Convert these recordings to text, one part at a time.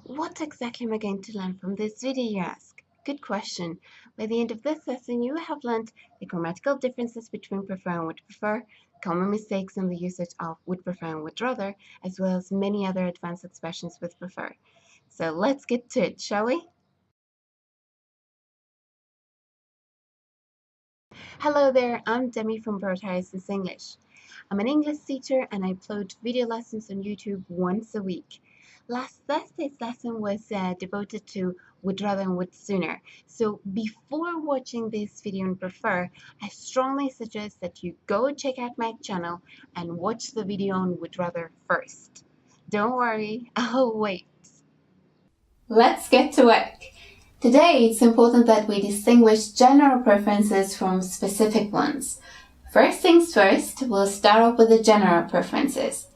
What exactly am I going to learn from this video, you ask? Good question. By the end of this lesson, you will have learned the grammatical differences between prefer and would prefer, common mistakes in the usage of would prefer and would rather, as well as many other advanced expressions with prefer. So let's get to it, shall we? Hello there, I'm Demi from broadhorizonsenglish. I'm an English teacher and I upload video lessons on YouTube once a week. Last Thursday's lesson was devoted to would rather and would sooner. So before watching this video and prefer, I strongly suggest that you go check out my channel and watch the video on would rather first. Don't worry, I'll wait. Let's get to work. Today, it's important that we distinguish general preferences from specific ones. First things first, we'll start off with the general preferences.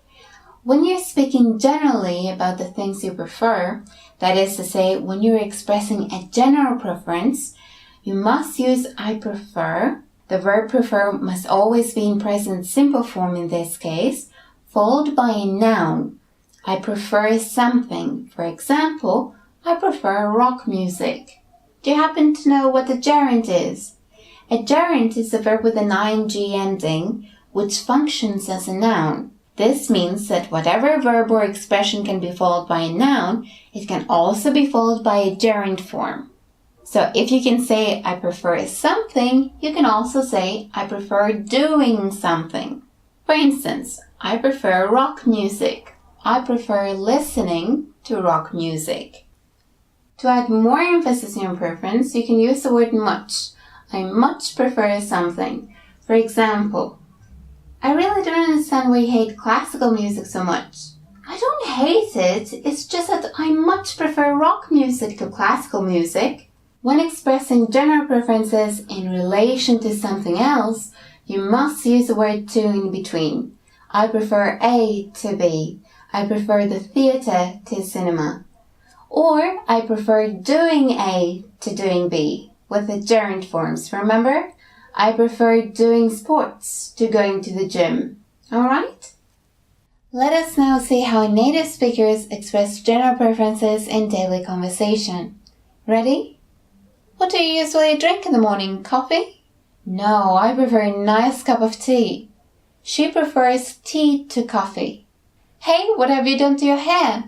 When you're speaking generally about the things you prefer, that is to say, when you're expressing a general preference, you must use I prefer. The verb prefer must always be in present simple form in this case, followed by a noun. I prefer something. For example, I prefer rock music. Do you happen to know what a gerund is? A gerund is a verb with an ing ending, which functions as a noun. This means that whatever verb or expression can be followed by a noun, it can also be followed by a gerund form. So if you can say, I prefer something, you can also say, I prefer doing something. For instance, I prefer rock music. I prefer listening to rock music. To add more emphasis in your preference, you can use the word much. I much prefer something. For example, I really don't understand why you hate classical music so much. I don't hate it, it's just that I much prefer rock music to classical music. When expressing general preferences in relation to something else, you must use the word to in between. I prefer A to B. I prefer the theatre to cinema. Or, I prefer doing A to doing B, with the gerund forms, remember? I prefer doing sports to going to the gym. Alright? Let us now see how native speakers express general preferences in daily conversation. Ready? What do you usually drink in the morning? Coffee? No, I prefer a nice cup of tea. She prefers tea to coffee. Hey, what have you done to your hair?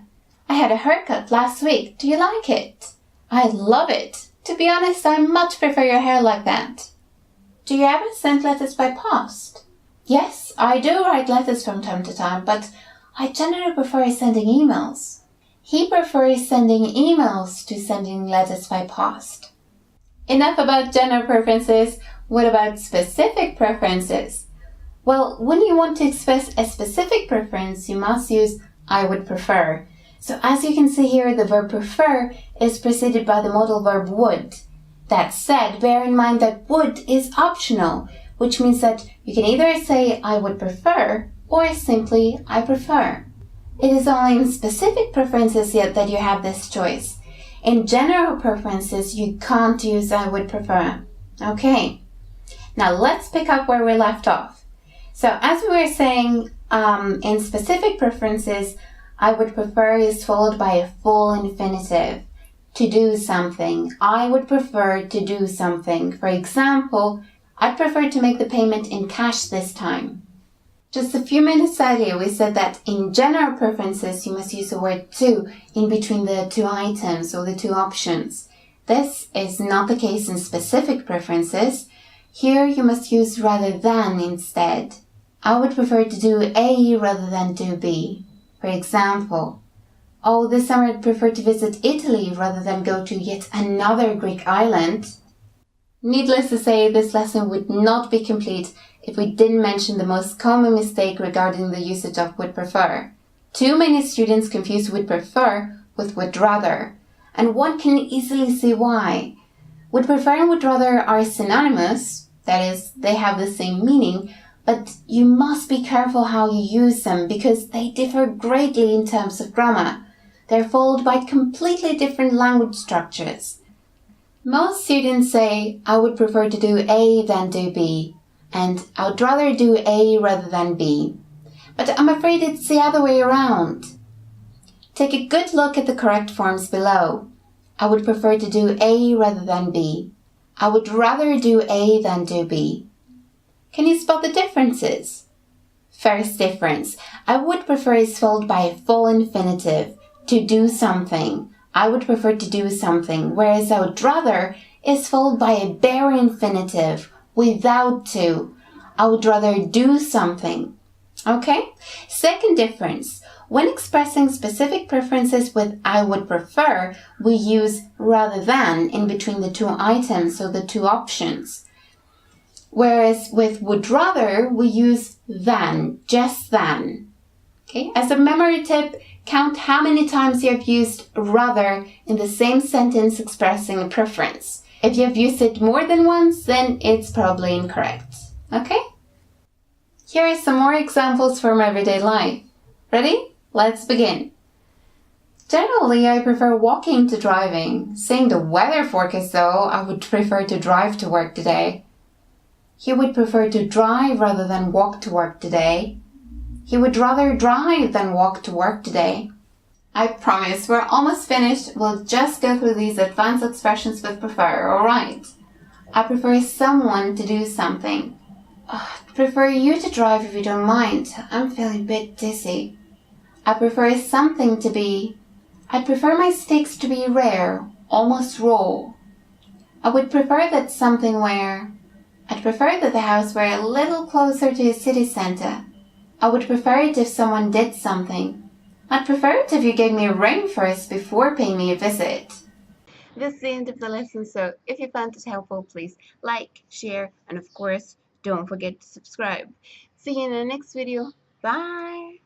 I had a haircut last week. Do you like it? I love it. To be honest, I much prefer your hair like that. Do you ever send letters by post? Yes, I do write letters from time to time, but I generally prefer sending emails. He prefers sending emails to sending letters by post. Enough about general preferences. What about specific preferences? Well, when you want to express a specific preference, you must use I would prefer. So as you can see here, the verb prefer is preceded by the modal verb would. That said, bear in mind that would is optional, which means that you can either say I would prefer or simply I prefer. It is only in specific preferences yet that you have this choice. In general preferences, you can't use I would prefer. Okay, now let's pick up where we left off. So as we were saying, in specific preferences, I would prefer is followed by a full infinitive. To do something. I would prefer to do something. For example, I'd prefer to make the payment in cash this time. Just a few minutes earlier, we said that in general preferences, you must use the word to in between the two items or the two options. This is not the case in specific preferences. Here, you must use rather than instead. I would prefer to do A rather than do B. For example, oh, this summer I'd prefer to visit Italy rather than go to yet another Greek island. Needless to say, this lesson would not be complete if we didn't mention the most common mistake regarding the usage of would prefer. Too many students confuse would prefer with would rather, and one can easily see why. Would prefer and would rather are synonymous, that is, they have the same meaning, but you must be careful how you use them because they differ greatly in terms of grammar. They're followed by completely different language structures. Most students say, I would prefer to do A than do B, and I would rather do A rather than B. But I'm afraid it's the other way around. Take a good look at the correct forms below. I would prefer to do A rather than B. I would rather do A than do B. Can you spot the differences? First difference, I would prefer is followed by a full infinitive, to do something. I would prefer to do something, whereas I would rather is followed by a bare infinitive, without to. I would rather do something. Okay? Second difference, when expressing specific preferences with I would prefer, we use rather than in between the two items, so the two options. Whereas with would rather, we use than, just than. Okay? As a memory tip, count how many times you have used rather in the same sentence expressing a preference. If you have used it more than once, then it's probably incorrect. Okay? Here are some more examples from everyday life. Ready? Let's begin. Generally, I prefer walking to driving. Seeing the weather forecast though, I would prefer to drive to work today. He would prefer to drive rather than walk to work today. He would rather drive than walk to work today. I promise we're almost finished. We'll just go through these advanced expressions with prefer, alright? I prefer someone to do something. I'd prefer you to drive if you don't mind. I'm feeling a bit dizzy. I prefer something to be. I'd prefer my steaks to be rare, almost raw. I would prefer that something were. I'd prefer that the house were a little closer to a city centre. I would prefer it if someone did something. I'd prefer it if you gave me a ring first before paying me a visit. This is the end of the lesson, so if you found it helpful, please like, share, and of course, don't forget to subscribe. See you in the next video. Bye!